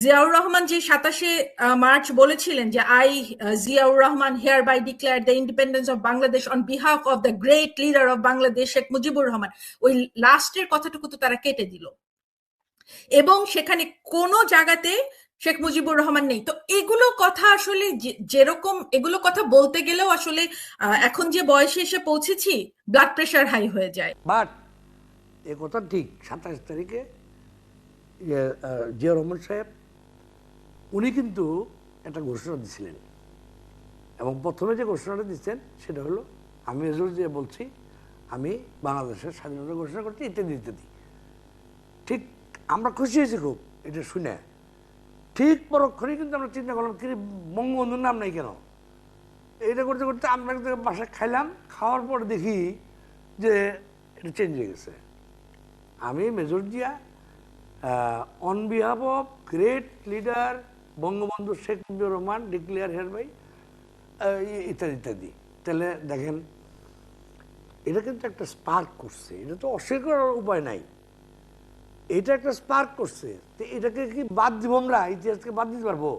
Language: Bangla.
জিয়াউর রহমান যে 27শে মার্চ বলেছিলেন যে I Ziaur Rahman hereby declare the independence of Bangladesh on behalf of the great leader of Bangladesh Sheikh Mujibur Rahman, ওই লাস্টের কথাটুকু তো তারা কেটে দিল এবং সেখানে কোনো জায়গাতে শেখ মুজিবুর রহমান নেই। তো এগুলো কথা আসলে যেরকম এগুলো কথা বলতে গেলেও আসলে এখন যে বয়সে এসে পৌঁছেছি ব্লাড প্রেশার হাই হয়ে যায়। বাট এ কথা ঠিক, 27 তারিখে জিয়া রহমান সাহেব উনি কিন্তু একটা ঘোষণা দিছিলেন, এবং প্রথমে যে ঘোষণাটা দিচ্ছেন সেটা হলো, আমি মেজর জিয়া বলছি আমি বাংলাদেশের স্বাধীনতা ঘোষণা করছি ইত্যাদি ইত্যাদি। ঠিক আমরা খুশি হয়েছি খুব এটা শুনে। ঠিক পরক্ষণেই কিন্তু আমরা চিন্তা করলাম কি বঙ্গবন্ধুর নাম নাই কেন। এটা করতে করতে আমরা বাসায় খাইলাম, খাওয়ার পর দেখি যে এটা চেঞ্জ হয়ে গেছে। আমি major Zia on behalf of great leader Bangabandhu Sheikh Mujibur Rahman declare hereby ইত্যাদি ইত্যাদি। তাহলে দেখেন এটা কিন্তু একটা স্পার্ক করছে, এটা তো অস্বীকার করার উপায় নাই, এটা একটা স্পার্ক করছে। তো এটাকে কি বাদ দিব আমরা, ইতিহাসকে বাদ দিতে পারবো?